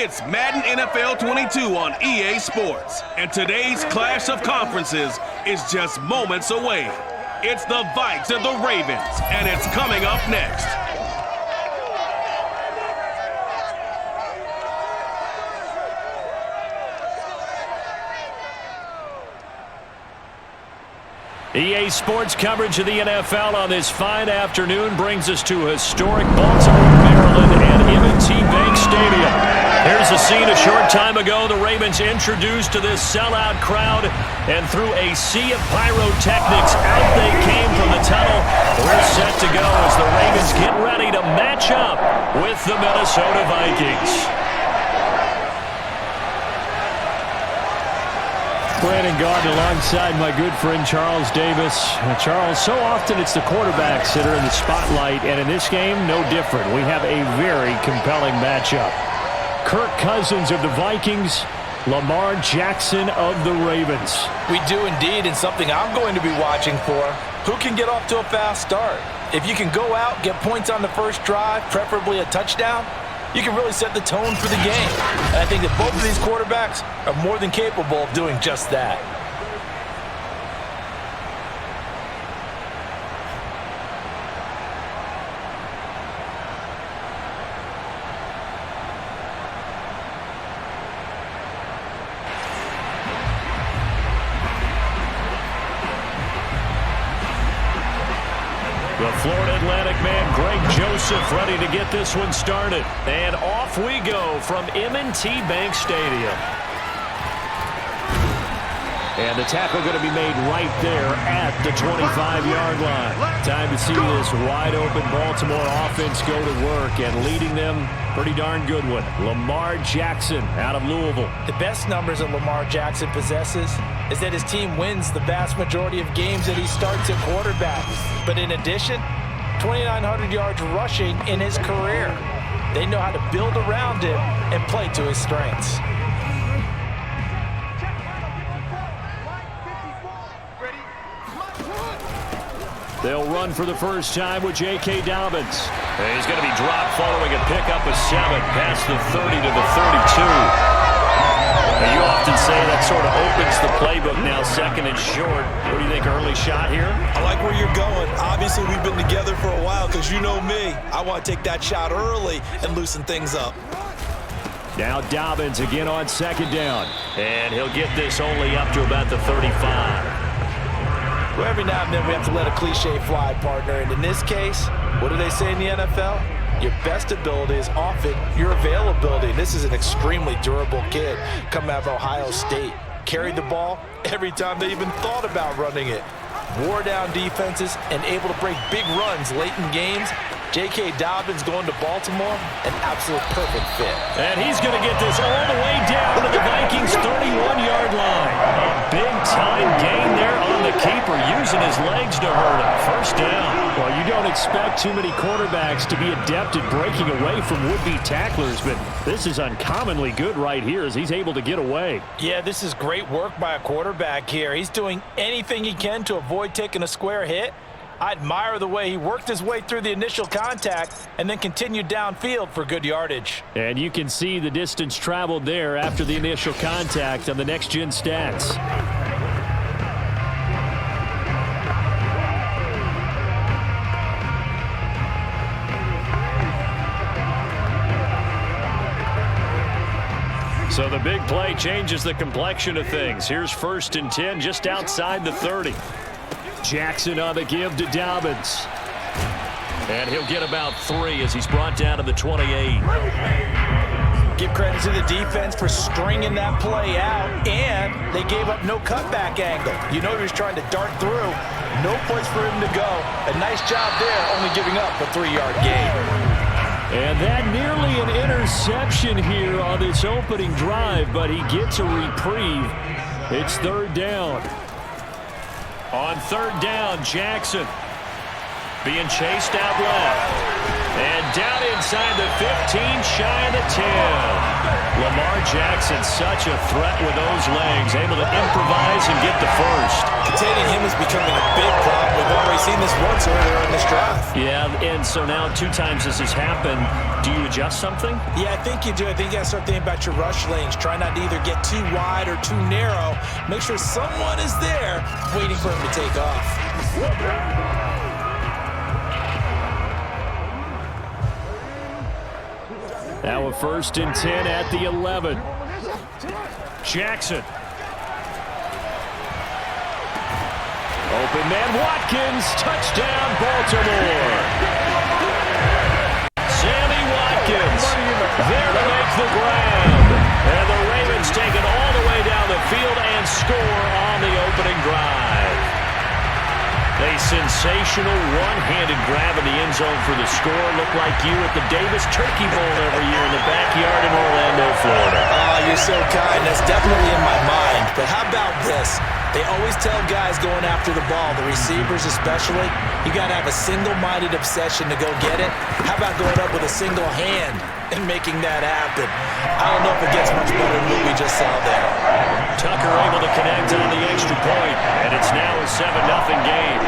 It's Madden NFL 22 on EA Sports, and today's clash of conferences is just moments away. It's the Vikes and the Ravens, and it's coming up next. EA Sports coverage of the NFL on this fine afternoon brings us to historic Baltimore, Maryland, and M&T Bank Stadium. Here's a scene a short time ago. The Ravens introduced to this sellout crowd, and through a sea of pyrotechnics, out they came from the tunnel. We're set to go as the Ravens get ready to match up with the Minnesota Vikings. Brandon Gaudin alongside my good friend Charles Davis. Charles, so often it's the quarterbacks that are in the spotlight, and in this game, no different. We have a very compelling matchup. Kirk Cousins of the Vikings, Lamar Jackson of the Ravens. We do indeed, and something I'm going to be watching for. Who can get off to a fast start? If you can go out, get points on the first drive, preferably a touchdown, you can really set the tone for the game. And I think that both of these quarterbacks are more than capable of doing just that. The Florida Atlantic man, Greg Joseph, ready to get this one started. And off we go from M&T Bank Stadium. And the tackle going to be made right there at the 25-yard line. Time to see this wide-open Baltimore offense go to work, and leading them, pretty darn good one, Lamar Jackson out of Louisville. The best numbers that Lamar Jackson possesses is that his team wins the vast majority of games that he starts at quarterback. But in addition, 2,900 yards rushing in his career. They know how to build around him and play to his strengths. They'll run for the first time with J.K. Dobbins. And he's going to be dropped following a pickup of 7 past the 30 to the 32. Now, you often say that sort of opens the playbook now, second and short. What do you think, early shot here? I like where you're going. Obviously, we've been together for a while because you know me. I want to take that shot early and loosen things up. Now Dobbins again on second down. And he'll get this only up to about the 35. Well, every now and then we have to let a cliche fly, partner. And in this case, what do they say in the NFL? Your best ability is often your availability. This is an extremely durable kid coming out of Ohio State. Carried the ball every time they even thought about running it. Wore down defenses and able to break big runs late in games. J.K. Dobbins going to Baltimore, an absolute perfect fit. And he's going to get this all the way down to the Vikings' 31-yard line. A big-time gain there on the keeper, using his legs to hurt him. First down. Well, you don't expect too many quarterbacks to be adept at breaking away from would-be tacklers, but this is uncommonly good right here as he's able to get away. Yeah, this is great work by a quarterback here. He's doing anything he can to avoid taking a square hit. I admire the way he worked his way through the initial contact and then continued downfield for good yardage. And you can see the distance traveled there after the initial contact on the next-gen stats. So the big play changes the complexion of things. Here's 1st and 10 just outside the 30. Jackson on the give to Dobbins. And he'll get about 3 as he's brought down to the 28. Give credit to the defense for stringing that play out, and they gave up no cutback angle. You know he was trying to dart through. No place for him to go. A nice job there, only giving up a 3-yard gain. And that nearly an interception here on this opening drive, but he gets a reprieve. It's 3rd down. On 3rd down, Jackson being chased out left. And down inside the 15, shy of the 10. Lamar Jackson, such a threat with those legs, able to improvise and get the first. Containing him is becoming a big problem. We've already only seen this once earlier in this drive. Yeah, and so now 2 times this has happened. Do you adjust something? Yeah, I think you do. I think you got to start thinking about your rush lanes. Try not to either get too wide or too narrow. Make sure someone is there waiting for him to take off. Now a 1st and 10 at the 11. Jackson. Open man Watkins. Touchdown Baltimore. Sammy Watkins there to make the grab. And the Ravens take it all the way down the field and score on the opening drive. A sensational one-handed grab in the end zone for the score. Looked like you at the Davis Turkey Bowl every year in the backyard in Orlando, Florida. Oh, you're so kind. That's definitely in my mind. But how about this? They always tell guys going after the ball, the receivers especially, you got to have a single-minded obsession to go get it. How about going up with a single hand and making that happen? I don't know if it gets much better than what we just saw there. Tucker able to connect on the extra point, and it's now a 7-0 game.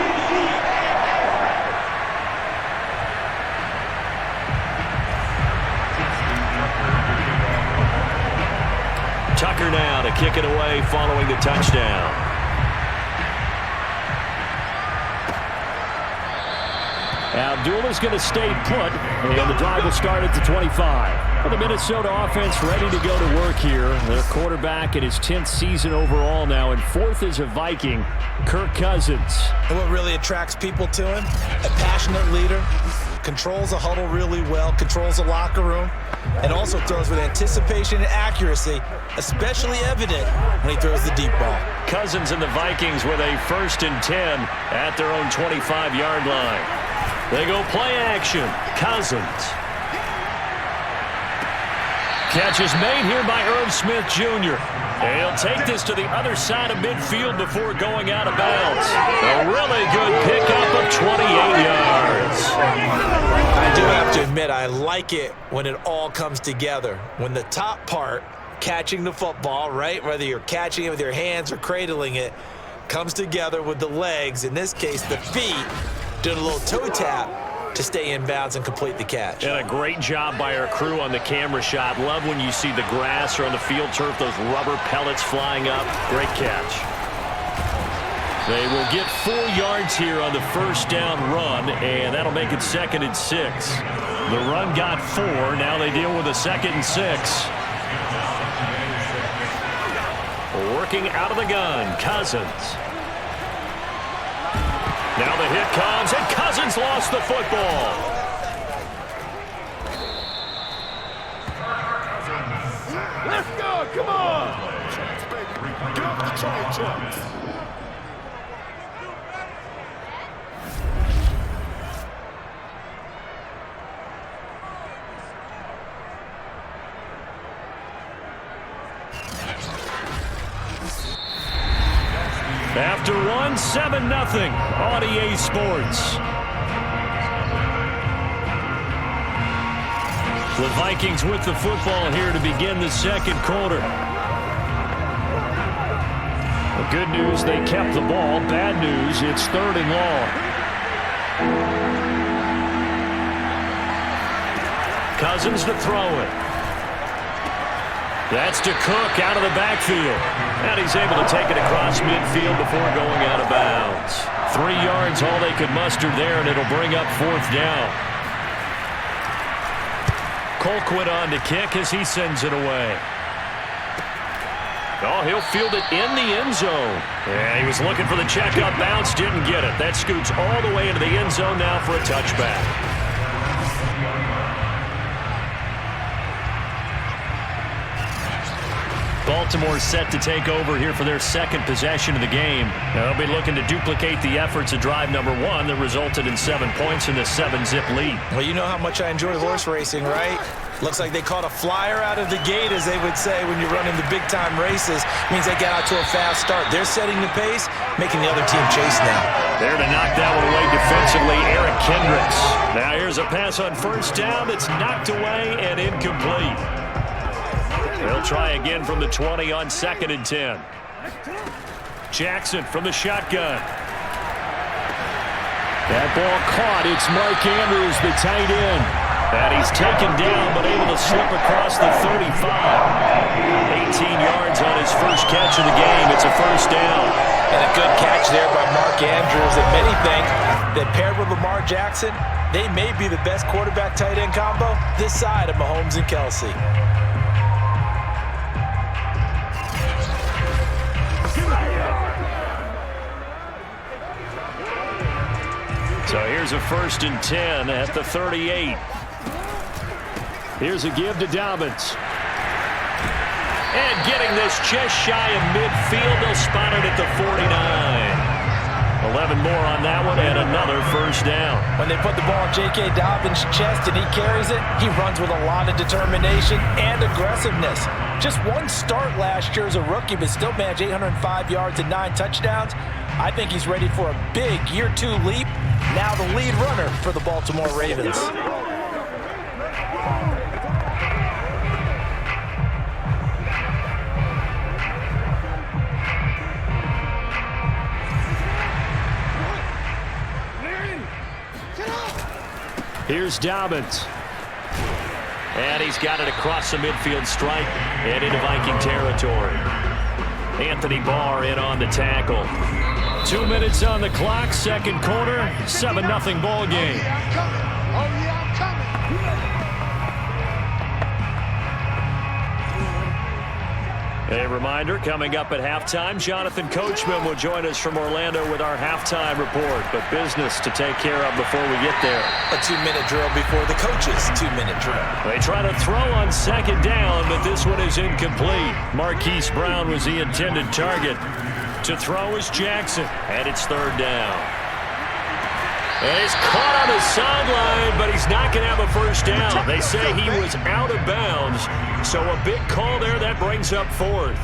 Tucker now to kick it away following the touchdown. Abdullah's going to stay put, and the drive will start at the 25. For the Minnesota offense ready to go to work here. Their quarterback in his 10th season overall now, and 4th as a Viking, Kirk Cousins. And what really attracts people to him? A passionate leader, controls a huddle really well, controls the locker room, and also throws with anticipation and accuracy, especially evident when he throws the deep ball. Cousins and the Vikings with a 1st and 10 at their own 25-yard line. They go play action. Cousins. Catch is made here by Irv Smith Jr. He'll take this to the other side of midfield before going out of bounds. A really good pickup of 28 yards. I do have to admit, I like it when it all comes together. When the top part, catching the football, right, whether you're catching it with your hands or cradling it, comes together with the legs, in this case the feet, doing a little toe tap to stay in bounds and complete the catch. And a great job by our crew on the camera shot. Love when you see the grass or on the field turf, those rubber pellets flying up. Great catch. They will get 4 yards here on the 1st down run, and that'll make it 2nd and 6. The run got 4. Now they deal with a 2nd and 6. Working out of the gun, Cousins. Now the hit comes, and Cousins lost the football. Let's go, come on! Get off the train tracks. After 7-0 on EA Sports. The Vikings with the football here to begin the 2nd quarter. The good news, they kept the ball. Bad news, it's 3rd and long. Cousins to throw it. That's to Cook out of the backfield. And he's able to take it across midfield before going out of bounds. 3 yards, all they could muster there, and it'll bring up 4th down. Colquitt on to kick as he sends it away. Oh, he'll field it in the end zone. Yeah, he was looking for the check-up bounce, didn't get it. That scoots all the way into the end zone now for a touchback. Baltimore set to take over here for their 2nd possession of the game. They'll be looking to duplicate the efforts of drive number 1 that resulted in 7 points in the 7-zip lead. Well, you know how much I enjoy horse racing, right? Looks like they caught a flyer out of the gate, as they would say when you're running the big-time races. Means they get out to a fast start. They're setting the pace, making the other team chase now. There to knock that one away defensively, Eric Kendricks. Now here's a pass on 1st down that's knocked away and incomplete. They'll try again from the 20 on 2nd and 10. Jackson from the shotgun. That ball caught. It's Mark Andrews, the tight end. And he's taken down, but able to slip across the 35. 18 yards on his first catch of the game. It's a first down. And a good catch there by Mark Andrews. And many think that paired with Lamar Jackson, they may be the best quarterback-tight end combo this side of Mahomes and Kelsey. So here's a 1st and 10 at the 38. Here's a give to Dobbins. And getting this just shy of midfield, they'll spot it at the 49. 11 more on that one and another first down. When they put the ball in J.K. Dobbins' chest and he carries it, he runs with a lot of determination and aggressiveness. Just one start last year as a rookie, but still managed 805 yards and 9 touchdowns. I think he's ready for a big year 2 leap. Now the lead runner for the Baltimore Ravens. Here's Dobbins. And he's got it across the midfield stripe and into Viking territory. Anthony Barr in on the tackle. 2 minutes on the clock, second quarter, 7-0 ball game. A reminder, coming up at halftime, Jonathan Coachman will join us from Orlando with our halftime report. But business to take care of before we get there. A 2-minute drill before the coach's 2-minute drill. They try to throw on second down, but this one is incomplete. Marquise Brown was the intended target. To throw is Jackson, and it's 3rd down. And he's caught on the sideline, but he's not going to have a first down. They say he was out of bounds, so a big call there that brings up 4th.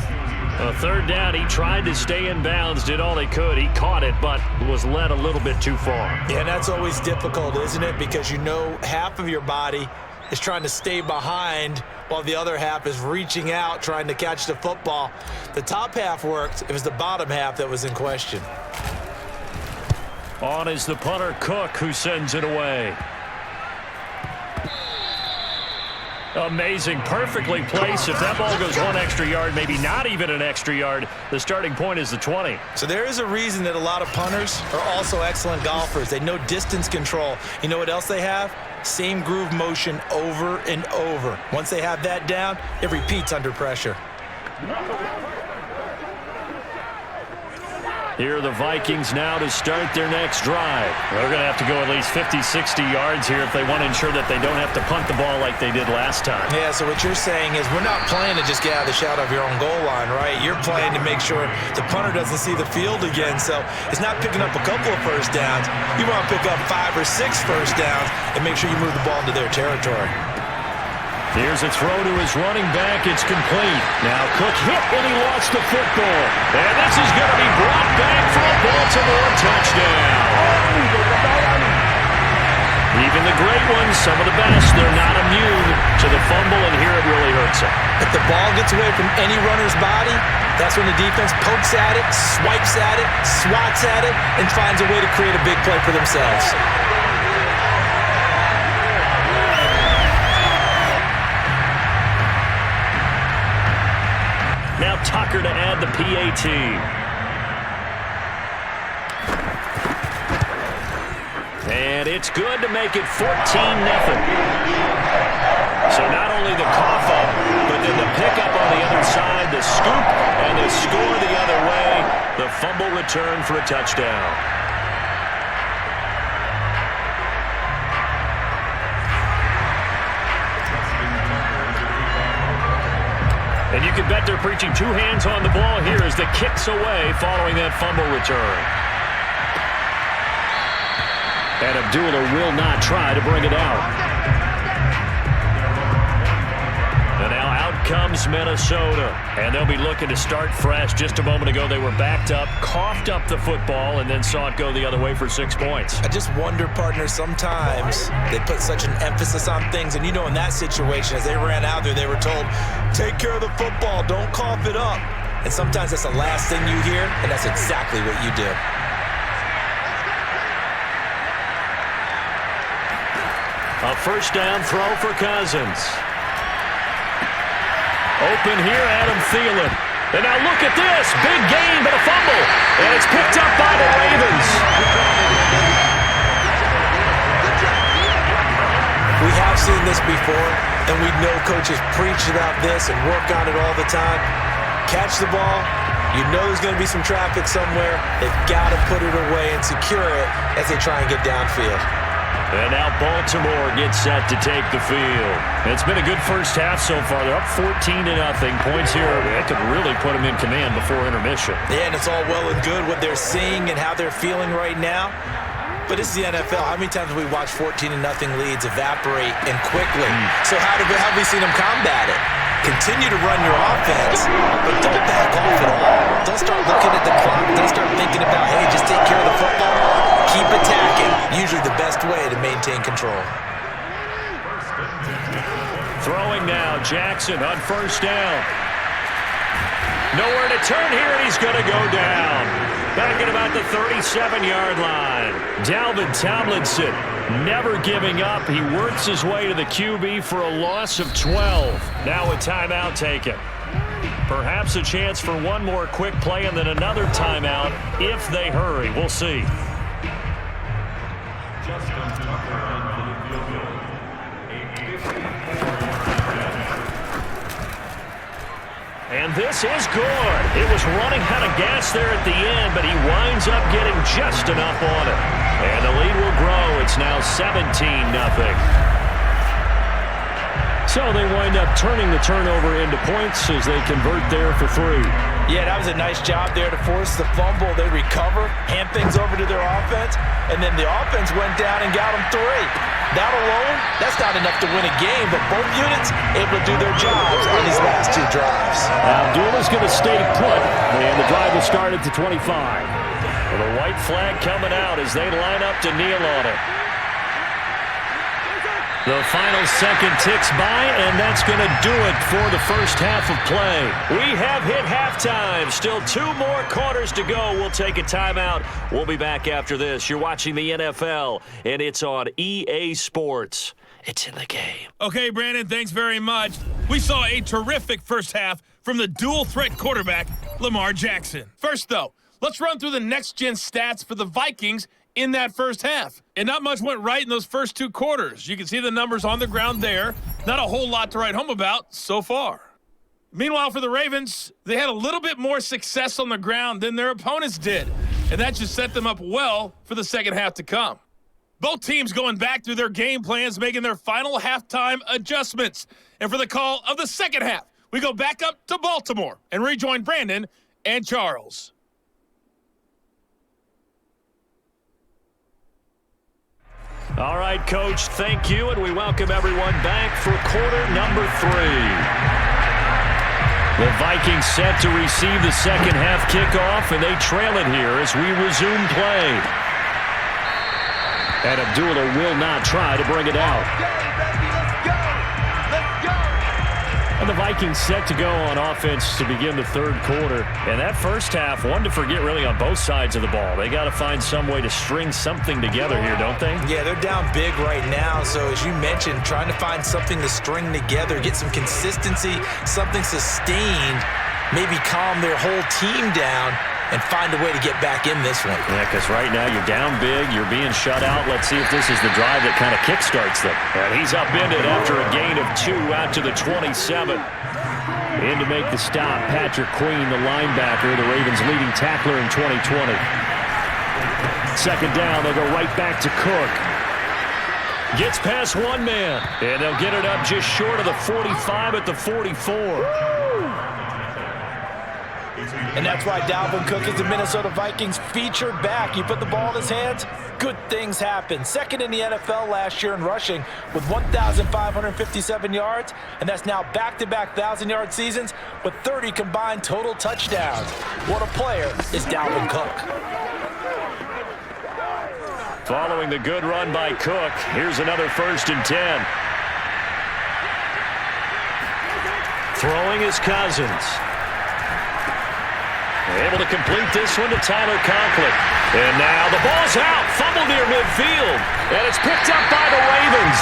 A 3rd down, he tried to stay in bounds, did all he could. He caught it, but was led a little bit too far. Yeah, and that's always difficult, isn't it? Because you know half of your body is trying to stay behind while the other half is reaching out, trying to catch the football. The top half worked. It was the bottom half that was in question. On is the punter, Cook, who sends it away. Amazing, perfectly placed. If that ball goes 1 extra yard, maybe not even an extra yard, the starting point is the 20. So there is a reason that a lot of punters are also excellent golfers. They know distance control. You know what else they have? Same groove motion over and over. Once they have that down, it repeats under pressure. Here are the Vikings now to start their next drive. They're going to have to go at least 50, 60 yards here if they want to ensure that they don't have to punt the ball like they did last time. Yeah, so what you're saying is we're not playing to just get out of the shadow of your own goal line, right? You're playing to make sure the punter doesn't see the field again. So it's not picking up a couple of first downs. You want to pick up 5 or 6 first downs and make sure you move the ball into their territory. Here's a throw to his running back. It's complete. Now Cook hit when he lost the football. And this is going to be brought back for a Baltimore touchdown. Even the great ones, some of the best, they're not immune to the fumble, and here it really hurts them. If the ball gets away from any runner's body, that's when the defense pokes at it, swipes at it, swats at it, and finds a way to create a big play for themselves. Now Tucker to add the PAT. And it's good to make it 14-0. So not only the cough up, but then the pickup on the other side, the scoop, and the score the other way. The fumble return for a touchdown. And you can bet they're preaching 2 hands on the ball here as the kick's away following that fumble return. And Abdullah will not try to bring it out. And now out comes Minnesota. And they'll be looking to start fresh. Just a moment ago, they were backed up, coughed up the football, and then saw it go the other way for 6 points. I just wonder, partner, sometimes they put such an emphasis on things. And you know, in that situation, as they ran out there, they were told, take care of the football, don't cough it up. And sometimes that's the last thing you hear, and that's exactly what you do. A first down throw for Cousins. Open here, Adam Thielen. And now look at this. Big gain, but a fumble. And it's picked up by the Ravens. We have seen this before, and we know coaches preach about this and work on it all the time. Catch the ball. You know there's going to be some traffic somewhere. They've got to put it away and secure it as they try and get downfield. And now Baltimore gets set to take the field. It's been a good first half so far. They're up 14-0. Points here, that could really put them in command before intermission. Yeah, and it's all well and good what they're seeing and how they're feeling right now. But this is the NFL. How many times have we watched 14-0 leads evaporate and quickly? So how have we seen them combat it? Continue to run your offense, but don't back off at all. Don't start looking at the clock. Don't start thinking about, hey, just take care of the football. Keep attacking. Usually the best way to maintain control. Throwing now, Jackson on first down. Nowhere to turn here, and he's going to go down. Back at about the 37-yard line. Dalvin Tomlinson never giving up. He works his way to the QB for a loss of 12. Now a timeout taken. Perhaps a chance for one more quick play and then another timeout if they hurry. We'll see. And this is good. It was running out of gas there at the end, but he winds up getting just enough on it. And the lead will grow. It's now 17-0. So they wind up turning the turnover into points as they convert there for 3. Yeah, that was a nice job there to force the fumble. They recover, hand things over to their offense, and then the offense went down and got them 3. That alone, that's not enough to win a game, but both units able to do their jobs on these last 2 drives. Abdullah's going to stay put, and the drive will start at the 25. With a white flag coming out as they line up to kneel on it. The final second ticks by, and that's going to do it for the first half of play. We have hit halftime. Still 2 more quarters to go. We'll take a timeout. We'll be back after this. You're watching the NFL, and it's on EA Sports. It's in the game. Okay, Brandon, thanks very much. We saw a terrific first half from the dual-threat quarterback, Lamar Jackson. First, though, let's run through the next-gen stats for the Vikings in that first half. And not much went right in those first 2 quarters. You can see the numbers on the ground there. Not a whole lot to write home about so far. Meanwhile, for the Ravens, they had a little bit more success on the ground than their opponents did. And that just set them up well for the second half to come. Both teams going back through their game plans, making their final halftime adjustments. And for the call of the second half, we go back up to Baltimore and rejoin Brandon and Charles. All right, Coach, thank you, and we welcome everyone back for quarter number 3. The Vikings set to receive the second half kickoff, and they trail it here as we resume play. And Abdullah will not try to bring it out. And the Vikings set to go on offense to begin the third quarter. And that first half, one to forget really on both sides of the ball. They got to find some way to string something together here, don't they? Yeah, they're down big right now. So as you mentioned, trying to find something to string together, get some consistency, something sustained, maybe calm their whole team down and find a way to get back in this one. Yeah, because right now you're down big, you're being shut out. Let's see if this is the drive that kind of kickstarts them. And he's upended after a gain of 2 out to the 27. In to make the stop, Patrick Queen, the linebacker, the Ravens' leading tackler in 2020. Second down, they'll go right back to Cook. Gets past one man, and they'll get it up just short of the 45 at the 44. And that's why Dalvin Cook is the Minnesota Vikings featured back. You put the ball in his hands, good things happen. Second in the NFL last year in rushing with 1,557 yards, and that's now back-to-back 1,000-yard seasons with 30 combined total touchdowns. What a player is Dalvin Cook. Following the good run by Cook, here's another 1st and 10. Throwing is Cousins. Able to complete this one to Tyler Conklin. And now the ball's out. Fumble near midfield. And it's picked up by the Ravens.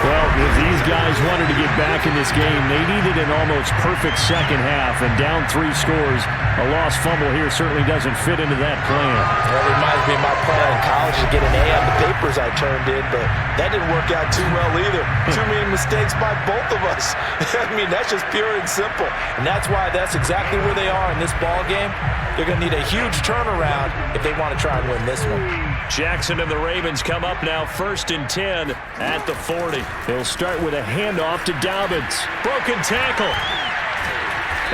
Well, if these guys wanted to get back in this game, they needed an almost perfect second half, and down 3 scores. A lost fumble here certainly doesn't fit into that plan. Well, it reminds me of my plan in college to get an A on the papers I turned in, but that didn't work out too well either. Too many mistakes by both of us. I mean, that's just pure and simple. And that's why that's exactly where they are in this ball game. They're going to need a huge turnaround if they want to try and win this one. Jackson and the Ravens come up now 1st and 10 at the 40. They'll start with a handoff to Dobbins. Broken tackle.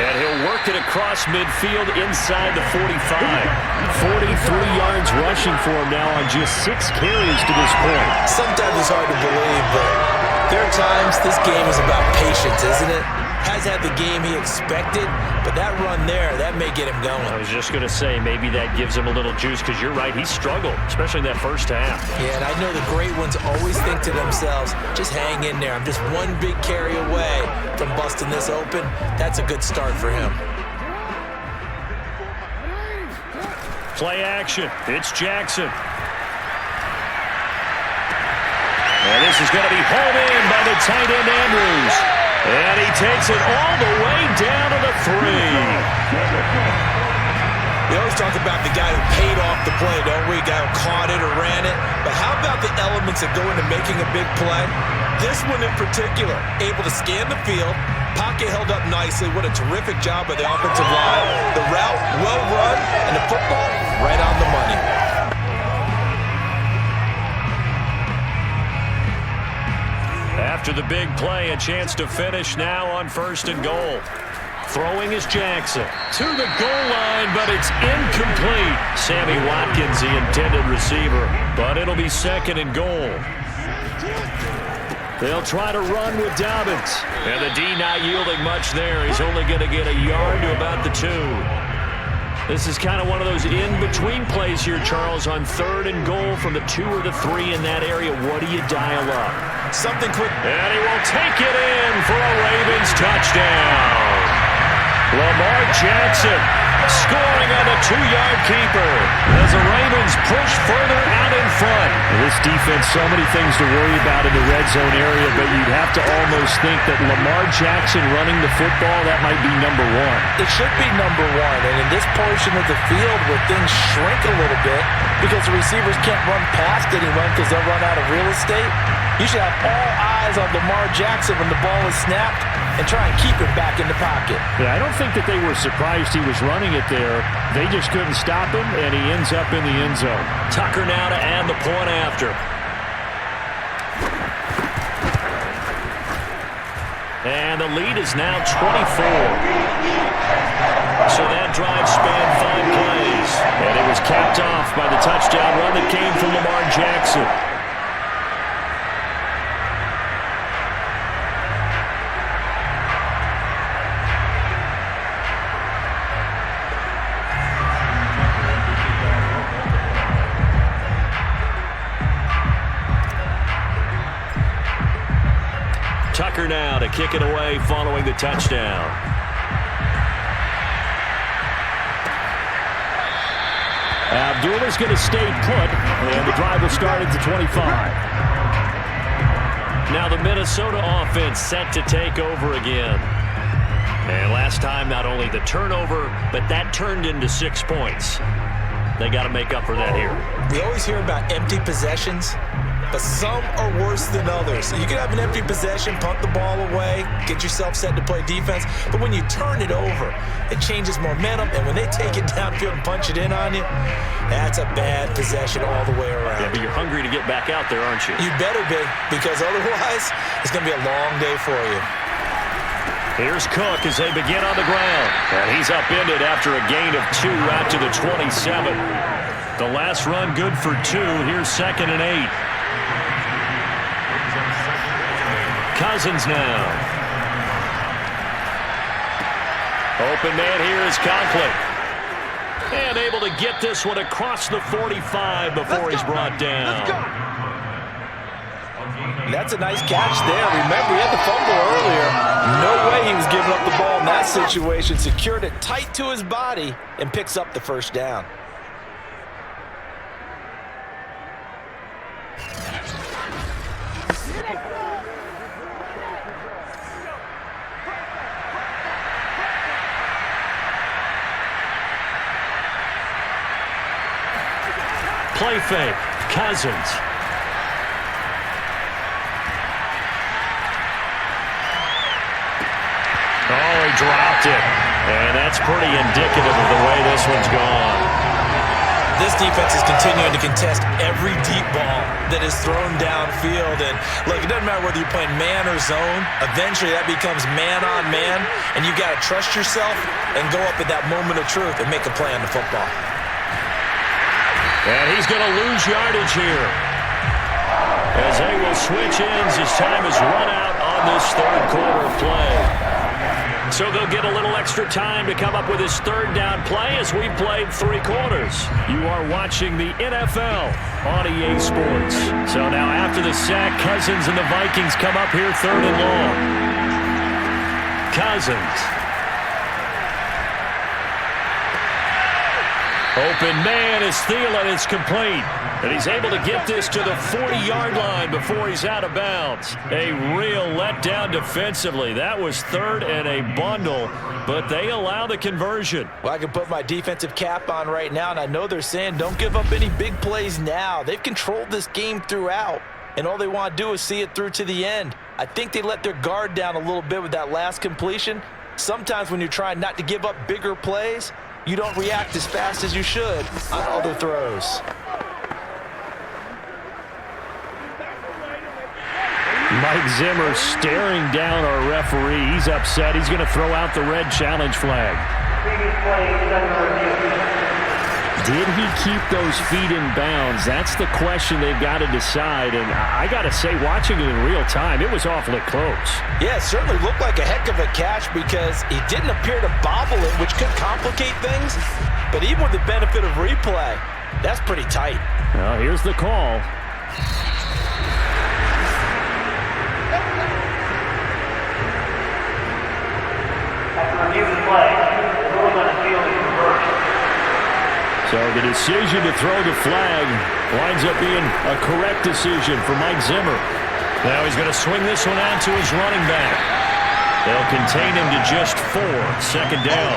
And he'll work it across midfield inside the 45. 43 yards rushing for him now on just 6 carries to this point. Sometimes it's hard to believe, but there are times this game is about patience, isn't it? Has had the game he expected, but that run there, that may get him going. I was just going to say, maybe that gives him a little juice, because you're right, he struggled, especially in that first half. Yeah, and I know the great ones always think to themselves, just hang in there. I'm just one big carry away from busting this open. That's a good start for him. Play action. It's Jackson. And this is going to be hauled in by the tight end Andrews. And he takes it all the way down to the 3. We always talk about the guy who paid off the play, don't we? The guy who caught it or ran it. But how about the elements that go into making a big play? This one in particular, able to scan the field, pocket held up nicely. What a terrific job by the offensive line. The route, well run, and the football, right on the money. After the big play, a chance to finish now on 1st and goal. Throwing is Jackson to the goal line, but it's incomplete. Sammy Watkins, the intended receiver, but it'll be 2nd and goal. They'll try to run with Dobbins, and the D not yielding much there. He's only going to get a yard to about the 2. This is kind of one of those in-between plays here, Charles, on 3rd and goal from the 2 or the 3 in that area. What do you dial up? Something quick. And he will take it in for a Ravens touchdown. Lamar Jackson scoring on the 2-yard keeper as the Ravens push further out in front. This defense, so many things to worry about in the red zone area, but you'd have to almost think that Lamar Jackson running the football, that might be number 1. It should be number 1, and in this portion of the field where things shrink a little bit because the receivers can't run past anyone because they'll run out of real estate, you should have all eyes on Lamar Jackson when the ball is snapped and try and keep it back in the pocket. Yeah, I don't think that they were surprised he was running it there. They just couldn't stop him, and he ends up in the end zone. Tucker now to add the point after. And the lead is now 24. So that drive spanned 5 plays. And it was capped off by the touchdown run that came from Lamar Jackson. Tucker now to kick it away following the touchdown. Abdullah's going to stay put, and the drive will start at the 25. Now the Minnesota offense set to take over again. And last time, not only the turnover, but that turned into 6 points. They got to make up for that here. We always hear about empty possessions, but some are worse than others. You can have an empty possession, punt the ball away, get yourself set to play defense, but when you turn it over, it changes momentum, and when they take it downfield and punch it in on you, that's a bad possession all the way around. Yeah, but you're hungry to get back out there, aren't you? You better be, because otherwise, it's going to be a long day for you. Here's Cook as they begin on the ground. And he's upended after a gain of 2 out to the 27. The last run good for 2. Here's 2nd and 8. Cousins now. Open man here is Conklin. And able to get this one across the 45 before he's brought down. And that's a nice catch there. Remember, he had the fumble earlier. No way he was giving up the ball in that situation. Secured it tight to his body and picks up the first down. Play fake. Cousins. Oh, he dropped it. And that's pretty indicative of the way this one's gone. This defense is continuing to contest every deep ball that is thrown downfield. And look, it doesn't matter whether you're playing man or zone. Eventually, that becomes man on man. And you've got to trust yourself and go up at that moment of truth and make a play on the football. And he's going to lose yardage here, as they will switch ends as time is run out on this third quarter play. So they'll get a little extra time to come up with his third down play as we've played 3 quarters. You are watching the NFL on EA Sports. So now after the sack, Cousins and the Vikings come up here 3rd and long. Cousins. Open man is Thielen. It's complete. And he's able to get this to the 40-yard line before he's out of bounds. A real letdown defensively. That was 3rd and a bundle, but they allow the conversion. Well, I can put my defensive cap on right now, and I know they're saying don't give up any big plays now. They've controlled this game throughout, and all they want to do is see it through to the end. I think they let their guard down a little bit with that last completion. Sometimes when you're trying not to give up bigger plays, you don't react as fast as you should on other throws. Mike Zimmer staring down our referee. He's upset. He's going to throw out the red challenge flag. Did he keep those feet in bounds? That's the question they've got to decide. And I got to say, watching it in real time, it was awfully close. Yeah, it certainly looked like a heck of a catch because he didn't appear to bobble it, which could complicate things. But even with the benefit of replay, that's pretty tight. Well, here's the call. After review of the play, the ruling on the field is reversed. So the decision to throw the flag winds up being a correct decision for Mike Zimmer. Now he's going to swing this one out to his running back. They'll contain him to just 4, 2nd down.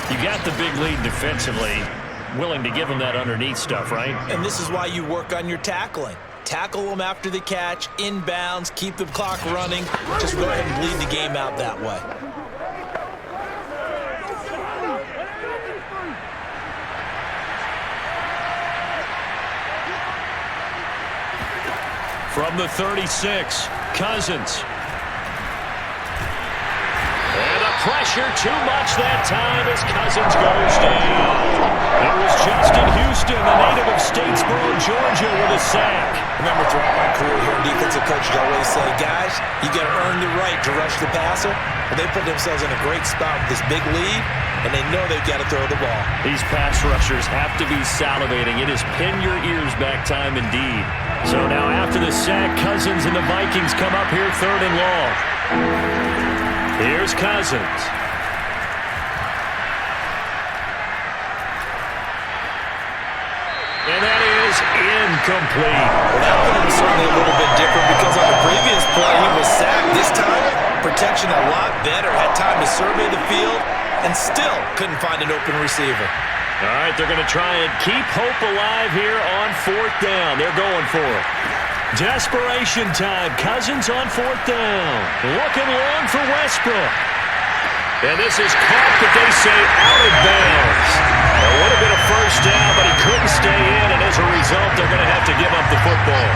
You got the big lead defensively, willing to give him that underneath stuff, right? And this is why you work on your tackling. Tackle them after the catch, inbounds, keep the clock running. Just go ahead and bleed the game out that way. From the 36, Cousins. And the pressure too much that time as Cousins goes down. It was Justin Houston, the native of Statesboro, Georgia, with a sack. Remember, throughout my career here, defensive coaches always say, guys, you got to earn the right to rush the passer. But they put themselves in a great spot with this big lead, and they know they've got to throw the ball. These pass rushers have to be salivating. It is pin your ears back time indeed. So now after the sack, Cousins and the Vikings come up here 3rd and long. Here's Cousins. And that is incomplete. Well, that one was certainly a little bit different because on the previous play, he was sacked. This time, protection a lot better. Had time to survey the field and still couldn't find an open receiver. All right, they're going to try and keep hope alive here on 4th down. They're going for it. Desperation time. Cousins on 4th down. Looking long for Westbrook. And this is caught, but they say out of bounds. It would have been a first down, but he couldn't stay in, and as a result, they're going to have to give up the football.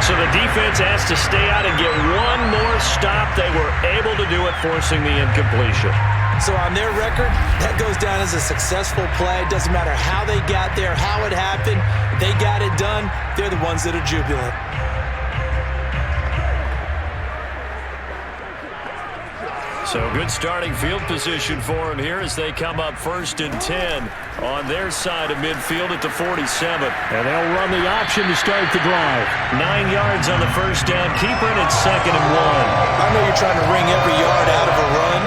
So the defense has to stay out and get one more stop. They were able to do it, forcing the incompletion. So on their record, that goes down as a successful play. Doesn't matter how they got there, how it happened. They got it done. They're the ones that are jubilant. So good starting field position for him here as they come up 1st and 10 on their side of midfield at the 47. And they'll run the option to start the drive. 9 yards on the first down. Keep it at 2nd and 1. I know you're trying to wring every yard out of a run,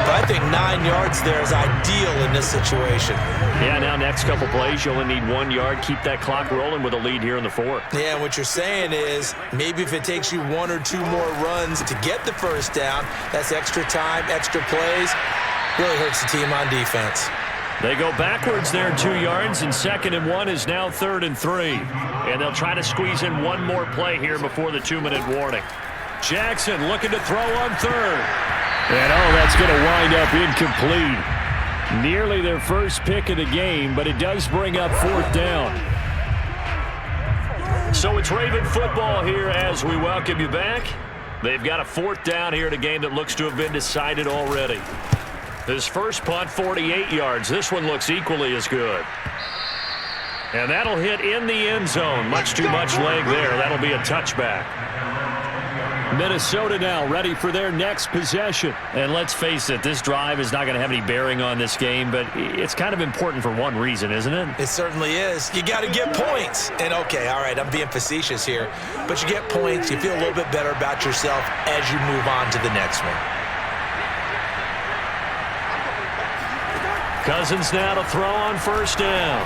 but I think 9 yards there is ideal in this situation. Yeah, now next couple plays, you only need 1 yard. Keep that clock rolling with a lead here in the 4th. Yeah, what you're saying is maybe if it takes you 1 or 2 more runs to get the first down, that's extra time, extra plays, really hurts the team on defense. They go backwards there 2 yards, and 2nd and 1 is now 3rd and 3. And they'll try to squeeze in one more play here before the 2-minute warning. Jackson looking to throw on 3rd. And that's going to wind up incomplete. Nearly their first pick of the game, but it does bring up 4th down. So it's Raven football here as we welcome you back. They've got a 4th down here in a game that looks to have been decided already. His first punt, 48 yards. This one looks equally as good. And that'll hit in the end zone. Much too much leg there. That'll be a touchback. Minnesota now ready for their next possession. And let's face it, this drive is not going to have any bearing on this game, but it's kind of important for one reason, isn't it? It certainly is. You got to get points. And okay, all right, I'm being facetious here, but you get points, you feel a little bit better about yourself as you move on to the next one. Cousins now to throw on 1st down.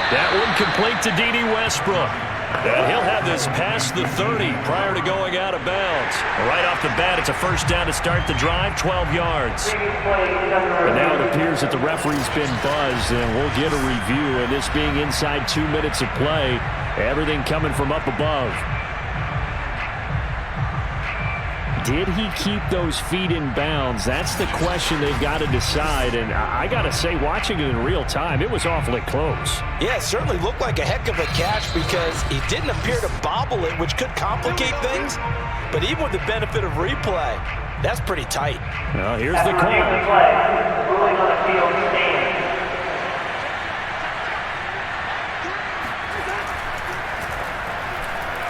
That one complete to D.D. Westbrook. And he'll have this past the 30 prior to going out of bounds. Right off the bat, it's a 1st down to start the drive, 12 yards. And now it appears that the referee's been buzzed, and we'll get a review. And this being inside 2 minutes of play, everything coming from up above. Did he keep those feet in bounds? That's the question they've got to decide. And I got to say, watching it in real time, it was awfully close. Yeah, it certainly looked like a heck of a catch because he didn't appear to bobble it, which could complicate things. But even with the benefit of replay, that's pretty tight. Well, here's the call. Ruling on the field stands.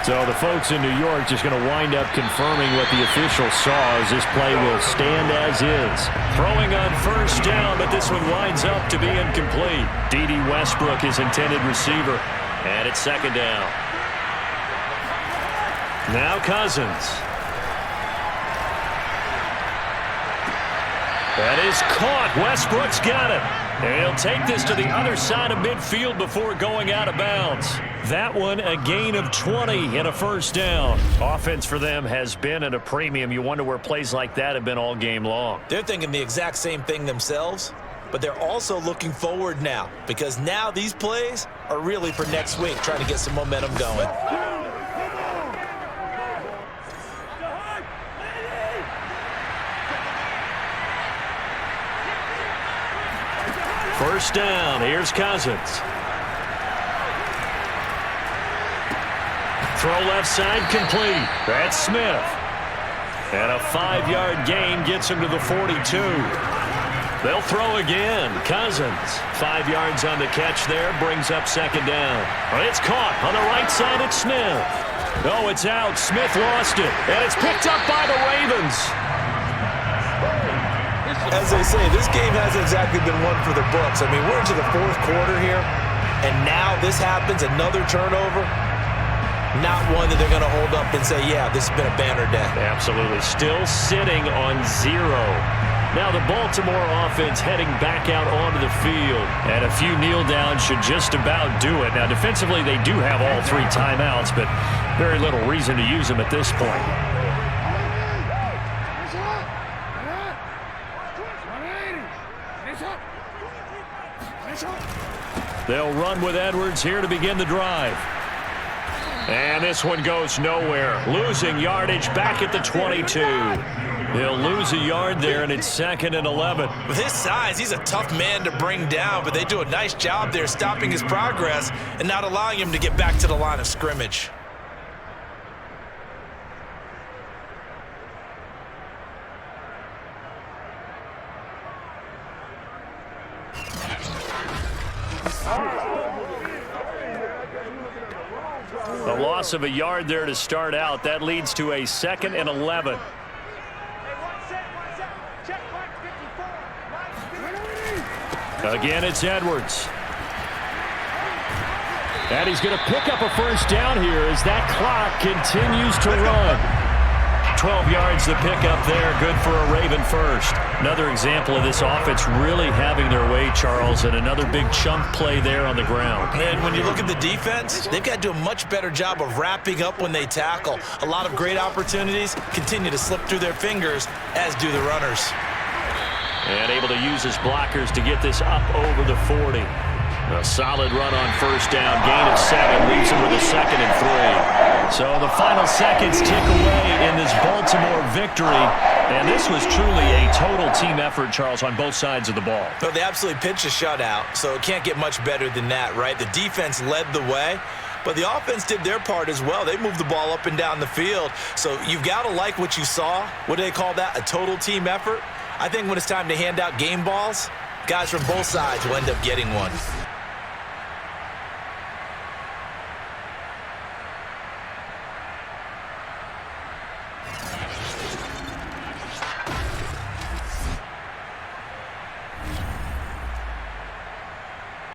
So the folks in New York just going to wind up confirming what the official saw as this play will stand as is. Throwing on 1st down, but this one winds up to be incomplete. D.D. Westbrook, his intended receiver. And it's 2nd down. Now Cousins. That is caught. Westbrook's got it. And he'll take this to the other side of midfield before going out of bounds. That one, a gain of 20 and a 1st down. Offense for them has been at a premium. You wonder where plays like that have been all game long. They're thinking the exact same thing themselves, but they're also looking forward now because now these plays are really for next week, trying to get some momentum going. First down, here's Cousins. Throw left side complete. That's Smith. And a 5-yard gain gets him to the 42. They'll throw again. Cousins, 5 yards on the catch there, brings up 2nd down. It's caught on the right side. It's Smith. No, it's out. Smith lost it. And it's picked up by the Ravens. As they say, this game hasn't exactly been one for the books. I mean, we're into the 4th quarter here, and now this happens, another turnover. Not one that they're going to hold up and say, yeah, this has been a banner day. Absolutely. Still sitting on 0. Now the Baltimore offense heading back out onto the field. And a few kneel downs should just about do it. Now defensively, they do have all 3 timeouts, but very little reason to use them at this point. They'll run with Edwards here to begin the drive. And this one goes nowhere. Losing yardage back at the 22. He'll lose a yard there, and it's 2nd and 11. With his size, he's a tough man to bring down, but they do a nice job there stopping his progress and not allowing him to get back to the line of scrimmage. A loss of a yard there to start out. That leads to a 2nd and 11. Again, it's Edwards. And he's going to pick up a first down here as that clock continues to run. 12 yards to pick up there. Good for a Raven first. Another example of this offense really having their way, Charles, and another big chunk play there on the ground. And when you look at the defense, they've got to do a much better job of wrapping up when they tackle. A lot of great opportunities continue to slip through their fingers, as do the runners. And able to use his blockers to get this up over the 40. A solid run on first down. Gain of 7. Leaves him with a 2nd and 3. So the final seconds tick away in this Baltimore victory. And this was truly a total team effort, Charles, on both sides of the ball. Well, they absolutely pitched a shutout, so it can't get much better than that, right? The defense led the way, but the offense did their part as well. They moved the ball up and down the field. So you've got to like what you saw. What do they call that? A total team effort? I think when it's time to hand out game balls, guys from both sides will end up getting one.